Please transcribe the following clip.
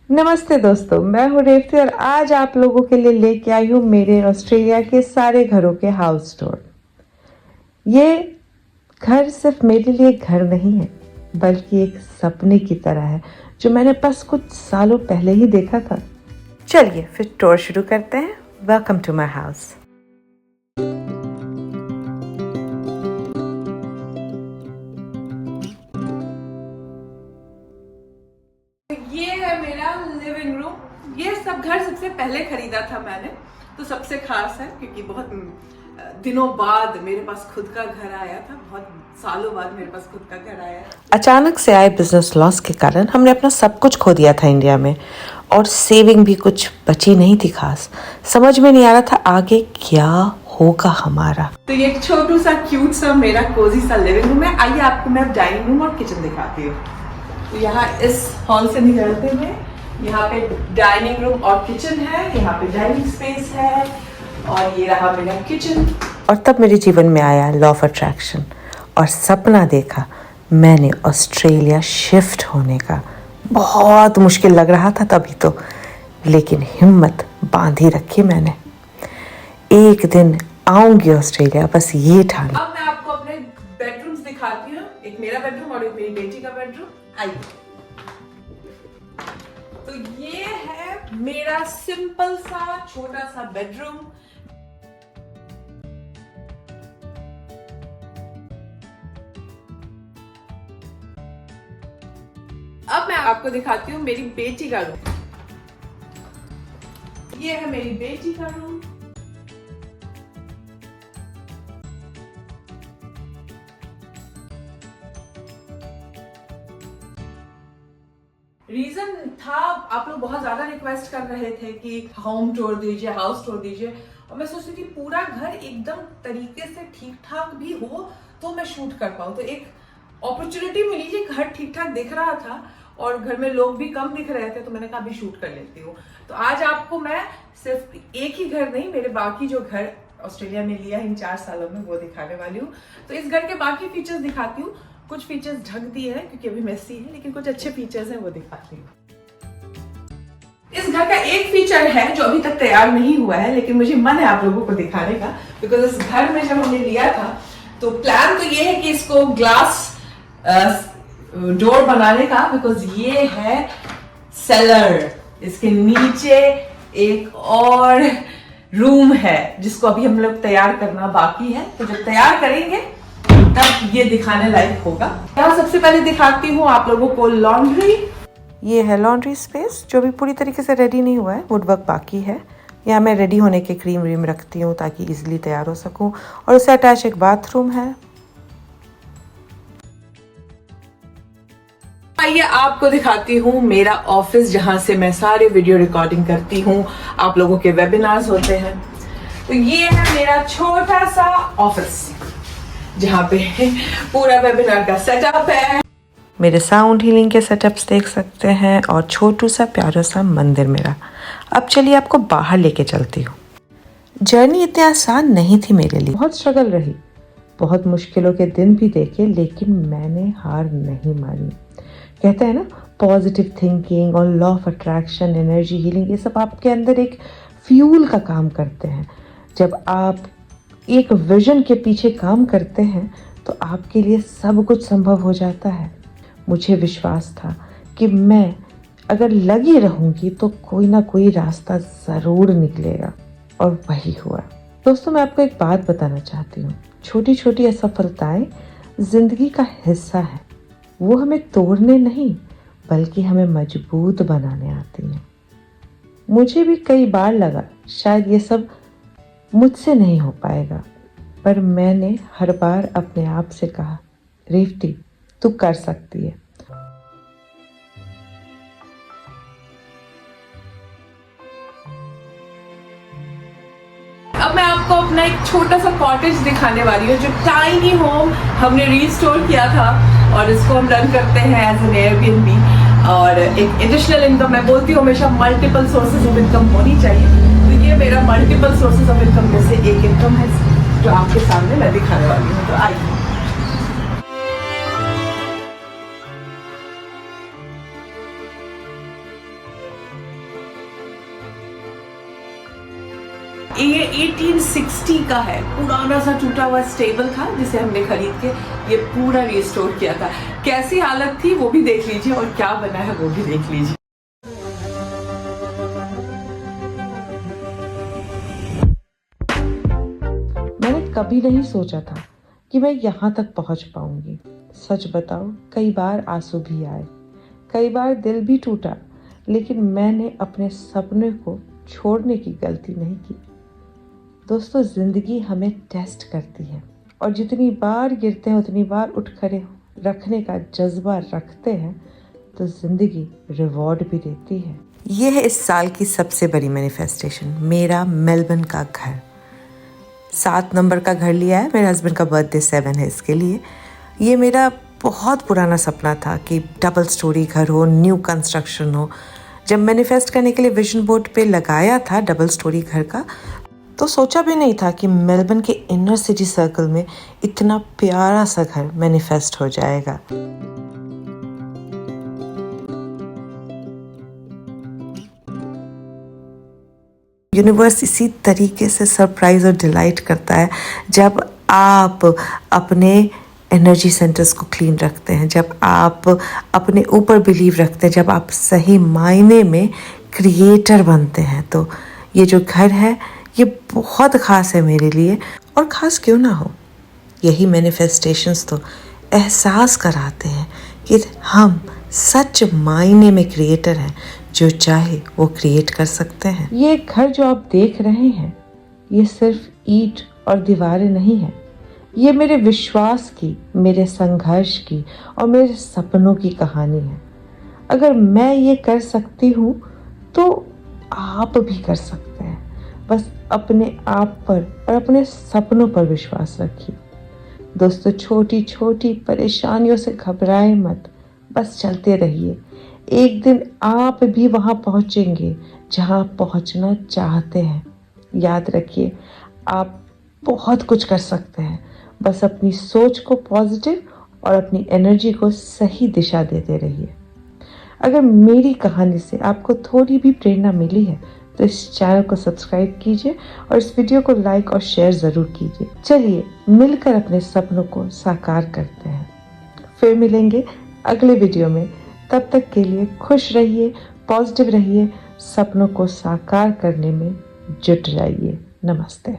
नमस्ते दोस्तों, मैं हूँ रेवती और आज आप लोगों के लिए लेके आई हूँ मेरे ऑस्ट्रेलिया के सारे घरों के हाउस टूर। ये घर सिर्फ मेरे लिए घर नहीं है, बल्कि एक सपने की तरह है जो मैंने बस कुछ सालों पहले ही देखा था। चलिए फिर टूर शुरू करते हैं। Welcome to my house. ये है मेरा लिविंग रूम। ये सब घर सबसे पहले खरीदा था मैंने, तो सबसे खास है क्योंकि बहुत दिनों बाद मेरे पास खुद का घर आया था। बहुत सालों बाद मेरे पास खुद का घर आया। अचानक से आए बिजनेस लॉस के कारण हमने अपना सब कुछ खो दिया था इंडिया में, और सेविंग भी कुछ बची नहीं थी खास। समझ में नहीं आ रहा था आगे क्या होगा हमारा। तो ये एक छोटू सा क्यूट सा मेरा कोजी सा लिविंग रूम है। आइए आपको मैं डाइनिंग रूम और किचन दिखाती हूँ। तो यहाँ इस हॉल से निकलते हुए यहाँ पे डाइनिंग रूम और किचन है, यहाँ पे डाइनिंग स्पेस है, और ये रहा मेरा किचन। और तब मेरे जीवन में आया लॉ ऑफ अट्रैक्शन और सपना देखा मैंने ऑस्ट्रेलिया शिफ्ट होने का। बहुत मुश्किल लग रहा था तभी तो, लेकिन हिम्मत बांधी रखी मैंने। एक दिन आऊंगी ऑस्ट्रेलिया, बस ये ठान। अब मैं आपको अपने बेडरूम्स दिखाती हूँ, एक मेरा बेडरूम और एक मेरी बेटी का बेडरूम। आइए। तो ये है मेरा सिंपल सा छोटा सा बेडरूम। अब मैं आपको दिखाती हूँ मेरी बेटी का रूम। ये है मेरी बेटी का रूम। रीजन था, आप लोग बहुत ज्यादा रिक्वेस्ट कर रहे थे कि होम टूर दीजिए, हाउस टूर दीजिए, और मैं सोच रही थी पूरा घर एकदम तरीके से ठीक ठाक भी हो तो मैं शूट कर पाऊँ। तो एक अपॉर्चुनिटी मिली कि घर ठीक ठाक दिख रहा था और घर में लोग भी कम दिख रहे थे, तो मैंने कहा अभी शूट कर लेती हूँ। तो आज आपको मैं सिर्फ एक ही घर नहीं, मेरे बाकी जो घर ऑस्ट्रेलिया में लिया इन 4 सालों में वो दिखाने वाली हूँ। तो इस घर के बाकी फीचर्स दिखाती हूँ। कुछ फीचर्स ढक दिए हैं क्योंकि अभी मेसी है, लेकिन कुछ अच्छे फीचर्स हैं वो दिखाती हूँ। इस घर का एक फीचर है जो अभी तक तैयार नहीं हुआ है, लेकिन मुझे मन है आप लोगों को दिखाने का, बिकॉज इस घर में जब हमने लिया था तो प्लान तो ये है कि इसको ग्लास डोर बनाने का, बिकॉज ये है सेलर। इसके नीचे एक और रूम है जिसको अभी हम लोग तैयार करना बाकी है। तो जब तैयार करेंगे तब ये दिखाने लायक होगा। यहाँ सबसे पहले दिखाती हूँ आप लोगों को लॉन्ड्री। ये है लॉन्ड्री स्पेस जो भी पूरी तरीके से रेडी नहीं हुआ है, वुडवर्क बाकी है। यहाँ मैं रेडी होने के क्रीम व्रीम रखती हूँ ताकि इजीली तैयार हो सकूँ, और उससे अटैच एक बाथरूम है। आइए आपको दिखाती हूँ मेरा ऑफिस, जहाँ से मैं सारे वीडियो रिकॉर्डिंग करती हूँ, आप लोगों के वेबिनार्स होते हैं। तो ये है मेरा छोटा सा ऑफिस जहाँ पे पूरा वेबिनार का सेटअप है। मेरे साउंड हीलिंग के सेटअप्स देख सकते हैं, और छोटू सा प्यारा सा मंदिर मेरा। अब चलिए आपको बाहर लेके चलती हूँ। जर्नी इतनी आसान नहीं थी मेरे लिए, बहुत स्ट्रगल रही, बहुत मुश्किलों के दिन भी देखे, लेकिन मैंने हार नहीं मानी। कहते हैं ना, पॉजिटिव थिंकिंग और law of attraction, energy healing, ये सब आपके अंदर एक फ्यूल का काम करते हैं। जब आप एक विजन के पीछे काम करते हैं तो आपके लिए सब कुछ संभव हो जाता है। मुझे विश्वास था कि मैं अगर लगी रहूंगी तो कोई ना कोई रास्ता ज़रूर निकलेगा, और वही हुआ। दोस्तों, मैं आपको एक बात बताना चाहती हूँ। छोटी छोटी असफलताएं जिंदगी का हिस्सा है। वो हमें तोड़ने नहीं, बल्कि हमें मजबूत बनाने आती हैं। मुझे भी कई बार लगा शायद ये सब मुझसे नहीं हो पाएगा, पर मैंने हर बार अपने आप से कहा, रेवती तू कर सकती है। अब मैं आपको अपना एक छोटा सा कॉटेज दिखाने वाली हूँ, जो टाइनी होम हमने रीस्टोर किया था, और इसको हम रन करते हैं एज एन एयरबीएनबी। और एक एडिशनल इनकम, मैं बोलती हूँ हमेशा मल्टीपल सोर्सेज ऑफ इनकम होनी चाहिए। तो ये मेरा मल्टीपल सोर्सेज ऑफ इनकम में से एक इनकम है जो आपके सामने मैं दिखाने वाली हूँ। तो आइए। का है, पुराना सा टूटा हुआ स्टेबल था जिसे हमने खरीद के ये पूरा रिस्टोर किया था। कैसी हालत थी वो भी देख लीजिए और क्या बना है वो भी देख लीजिए। मैंने कभी नहीं सोचा था कि मैं यहाँ तक पहुँच पाऊंगी। सच बताओ, कई बार आंसू भी आए, कई बार दिल भी टूटा, लेकिन मैंने अपने सपने को छोड़ने की गलती नहीं की। दोस्तों, ज़िंदगी हमें टेस्ट करती है और जितनी बार गिरते हैं उतनी बार उठ खड़े रखने का जज्बा रखते हैं तो ज़िंदगी रिवॉर्ड भी देती है। ये है इस साल की सबसे बड़ी मैनिफेस्टेशन, मेरा मेलबर्न का घर। 7 नंबर का घर लिया है, मेरे हस्बैंड का बर्थडे 7 है इसके लिए। ये मेरा बहुत पुराना सपना था कि डबल स्टोरी घर हो, न्यू कंस्ट्रक्शन हो। जब मैनिफेस्ट करने के लिए विजन बोर्ड पे लगाया था डबल स्टोरी घर का, तो सोचा भी नहीं था कि मेलबर्न के इनर सिटी सर्कल में इतना प्यारा सा घर मैनिफेस्ट हो जाएगा। यूनिवर्स इसी तरीके से सरप्राइज और डिलाइट करता है जब आप अपने एनर्जी सेंटर्स को क्लीन रखते हैं, जब आप अपने ऊपर बिलीव रखते हैं, जब आप सही मायने में क्रिएटर बनते हैं। तो ये जो घर है ये बहुत ख़ास है मेरे लिए, और ख़ास क्यों ना हो, यही मैनिफेस्टेशंस तो एहसास कराते हैं कि हम सच मायने में क्रिएटर हैं, जो चाहे वो क्रिएट कर सकते हैं। ये घर जो आप देख रहे हैं ये सिर्फ ईंट और दीवारें नहीं है, ये मेरे विश्वास की, मेरे संघर्ष की और मेरे सपनों की कहानी है। अगर मैं ये कर सकती हूँ तो आप भी कर सकते हैं। बस अपने आप पर और अपने सपनों पर विश्वास रखिए। दोस्तों, छोटी छोटी परेशानियों से घबराए मत, बस चलते रहिए। एक दिन आप भी वहाँ पहुँचेंगे जहाँ पहुँचना चाहते हैं। याद रखिए, आप बहुत कुछ कर सकते हैं, बस अपनी सोच को पॉजिटिव और अपनी एनर्जी को सही दिशा देते रहिए। अगर मेरी कहानी से आपको थोड़ी भी प्रेरणा मिली है तो इस चैनल को सब्सक्राइब कीजिए और इस वीडियो को लाइक और शेयर ज़रूर कीजिए। चलिए मिलकर अपने सपनों को साकार करते हैं। फिर मिलेंगे अगले वीडियो में। तब तक के लिए खुश रहिए, पॉजिटिव रहिए, सपनों को साकार करने में जुट जाइए। नमस्ते।